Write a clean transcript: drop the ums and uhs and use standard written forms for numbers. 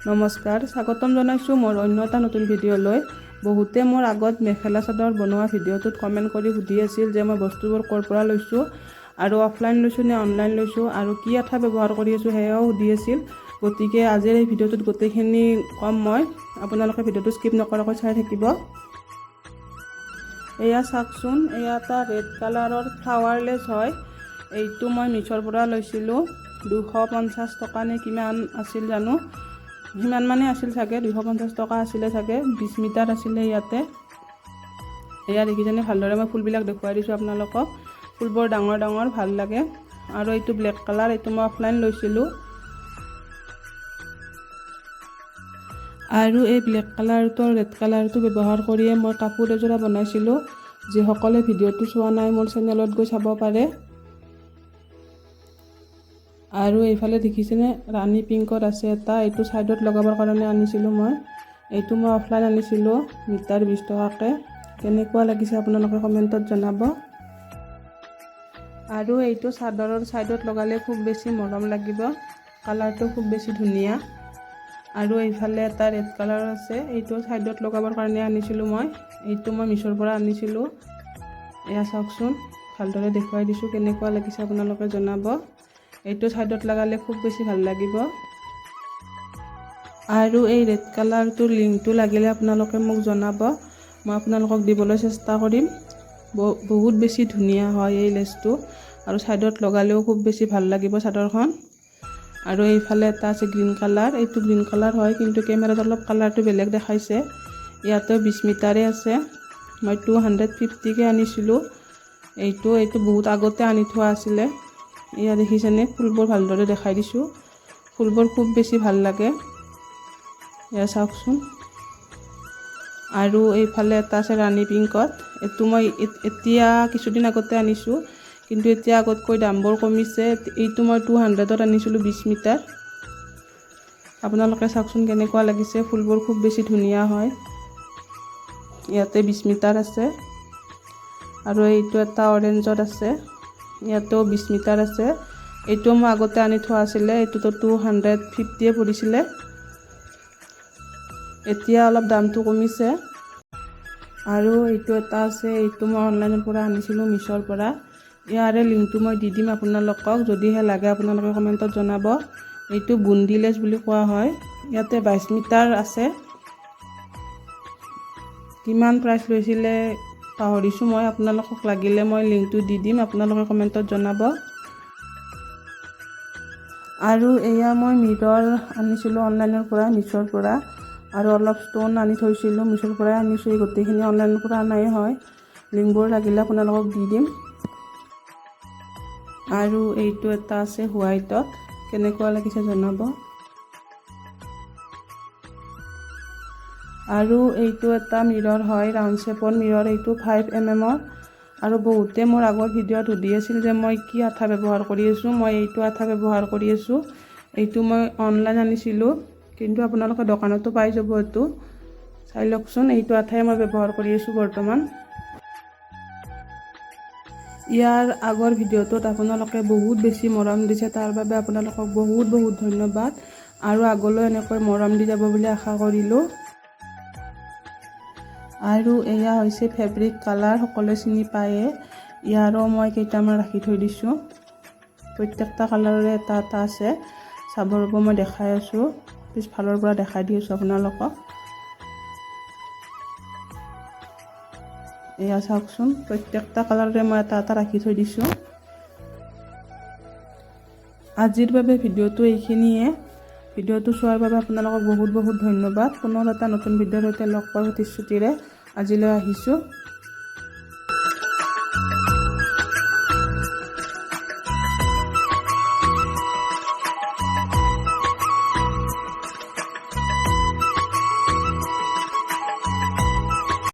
নমস্কাৰ, স্বাগতম জনাইছোঁ মোৰ অন্য এটা নতুন ভিডিঅ'লৈ। বহুতে মোৰ আগত মেখেলা চাদৰ বনোৱা ভিডিঅ'টোত কমেণ্ট কৰি সুধি আছিল যে মই বস্তুবোৰ ক'ৰ পৰা লৈছোঁ আৰু অফলাইন লৈছোঁ নে অনলাইন লৈছোঁ আৰু কি আঠা ব্যৱহাৰ কৰি আছোঁ সেয়াও সুধি আছিল। গতিকে আজিৰ এই ভিডিঅ'টোত গোটেইখিনি ক'ম মই, আপোনালোকে ভিডিঅ'টো স্কিপ নকৰাকৈ চাই থাকিব। এয়া চাওকচোন, এয়া এটা ৰেড কালাৰৰ ফ্লাৱাৰলেছ হয়। এইটো মই মিছ'ৰ পৰা লৈছিলোঁ। 250 টকা নে কিমান আছিল জানো, সিমান মানে আছিল চাগে, 250 টকা আছিলে চাগে। 20 মিটাৰ আছিলে ইয়াতে। এয়া দেখিছেনে, ভালদৰে মই ফুলবিলাক দেখুৱাই দিছোঁ আপোনালোকক। ফুলবোৰ ডাঙৰ ডাঙৰ, ভাল লাগে। আৰু এইটো ব্লেক কালাৰ, এইটো মই অফলাইন লৈছিলোঁ। আৰু এই ব্লেক কালাৰটো ৰেড কালাৰটো ব্যৱহাৰ কৰিয়ে মই কাপোৰ এযোৰা বনাইছিলোঁ। যিসকলে ভিডিঅ'টো চোৱা নাই মোৰ চেনেলত গৈ চাব পাৰে। আৰু এইফালে দেখিছেনে, ৰাণী পিংকত আছে এটা, এইটো ছাইডত লগাবৰ কাৰণে আনিছিলোঁ মই। এইটো মই অফলাইন আনিছিলোঁ, মিটাৰ 20 টকাকৈ। কেনেকুৱা লাগিছে আপোনালোকে কমেণ্টত জনাব। আৰু এইটো চাদৰৰ ছাইডত লগালে খুব বেছি মৰম লাগিব, কালাৰটো খুব বেছি ধুনীয়া। আৰু এইফালে এটা ৰেড কালাৰ আছে, এইটো ছাইডত লগাবৰ কাৰণে আনিছিলোঁ মই। এইটো মই মিছ'ৰ পৰা আনিছিলোঁ। এয়া চাওকচোন, ভালদৰে দেখুৱাই দিছোঁ, কেনেকুৱা লাগিছে আপোনালোকে জনাব। এইটো ছাইডত লগালে খুব বেছি ভাল লাগিব। আৰু এই ৰেড কালাৰটোৰ লিংকটো লাগিলে আপোনালোকে মোক জনাব, মই আপোনালোকক দিবলৈ চেষ্টা কৰিম। বহুত বেছি ধুনীয়া হয় এই লেচটো, আৰু ছাইডত লগালেও খুব বেছি ভাল লাগিব চাদৰখন। আৰু এইফালে এটা আছে গ্ৰীণ কালাৰ, এইটো গ্ৰীণ কালাৰ হয়, কিন্তু কেমেৰাত অলপ কালাৰটো বেলেগ দেখাইছে। ইয়াতে 20 মিটাৰে আছে। মই 250কৈ আনিছিলোঁ। এইটো বহুত আগতে আনি থোৱা আছিলে। এয়া দেখিছেনে, ফুলবোৰ ভালদৰে দেখাই দিছোঁ। ফুলবোৰ খুব বেছি ভাল লাগে। এয়া চাওকচোন। আৰু এইফালে এটা আছে ৰাণী পিংকত। এইটো মই এতিয়া কিছুদিন আগতে আনিছোঁ, কিন্তু এতিয়া আগতকৈ দামবোৰ কমিছে। এইটো মই 200ত আনিছিলোঁ, 20 মিটাৰ। আপোনালোকে চাওকচোন কেনেকুৱা লাগিছে, ফুলবোৰ খুব বেছি ধুনীয়া হয়। ইয়াতে 20 মিটাৰ আছে। আৰু এইটো এটা অৰেঞ্জত আছে, ইয়াতেও 20 মিটাৰ আছে। এইটো মই আগতে আনি থোৱা আছিলে, এইটোতো 250 পৰিছিলে। এতিয়া অলপ দামটো কমিছে। আৰু এইটো এটা আছে, এইটো মই অনলাইনৰ পৰা আনিছিলোঁ, মিছ'ৰ পৰা। ইয়াৰে লিংকটো মই দি দিম আপোনালোকক, যদিহে লাগে আপোনালোকে কমেণ্টত জনাব। এইটো বুন্দি লেচ বুলি কোৱা হয়। ইয়াতে 22 মিটাৰ আছে। কিমান প্ৰাইচ লৈছিলে পাহৰিছোঁ মই, আপোনালোকক লাগিলে মই লিংকটো দি দিম, আপোনালোকে কমেণ্টত জনাব। আৰু এয়া মই মিৰৰ আনিছিলোঁ অনলাইনৰ পৰা, মিছ'ৰ পৰা। আৰু অলপ ষ্ট'ন আনি থৈছিলোঁ, মিছ'ৰ পৰাই আনিছোঁ। এই গোটেইখিনি অনলাইনৰ পৰা আনাই হয়। লিংকবোৰ লাগিলে আপোনালোকক দি দিম। আৰু এইটো এটা আছে হোৱাইটত, কেনেকুৱা লাগিছে জনাব। আৰু এইটো এটা মিৰৰ হয়, ৰাউণ্ড শ্বেপৰ মিৰৰ, এইটো 5mm। আৰু বহুতে মোৰ আগৰ ভিডিঅ'ত সুধি আছিল যে মই কি আঠা ব্যৱহাৰ কৰি আছোঁ। মই এইটো আঠা ব্যৱহাৰ কৰি আছোঁ। এইটো মই অনলাইন আনিছিলোঁ, কিন্তু আপোনালোকে দোকানতো পাই যাব। এইটো চাই লওকচোন, এইটো আঠাই মই ব্যৱহাৰ কৰি আছোঁ বৰ্তমান। ইয়াৰ আগৰ ভিডিঅ'টোত আপোনালোকে বহুত বেছি মৰম দিছে, তাৰ বাবে আপোনালোকক বহুত বহুত ধন্যবাদ। আৰু আগলৈ এনেকৈ মৰম দি যাব বুলি আশা কৰিলোঁ। আৰু এয়া হৈছে ফেব্ৰিক কালাৰ, সকলোৱে চিনি পায়ে। ইয়াৰো মই কেইটামান ৰাখি থৈ দিছোঁ। প্ৰত্যেকটা কালাৰৰে এটা এটা আছে। চাবৰ বাবে মই দেখাই আছোঁ, পিছফালৰ পৰা দেখাই দি আছোঁ আপোনালোকক। এয়া চাওকচোন, প্ৰত্যেকটা কালাৰৰে মই এটা এটা ৰাখি থৈ দিছোঁ। আজিৰ বাবে ভিডিঅ'টো এইখিনিয়ে। ভিডিঅ'টো চোৱাৰ বাবে আপোনালোকক বহুত বহুত ধন্যবাদ। পুনৰ এটা নতুন ভিডিঅ'ৰ সৈতে লগ পোৱাৰ প্ৰতিশ্ৰুতিৰে আজিলৈ আহিছোঁ।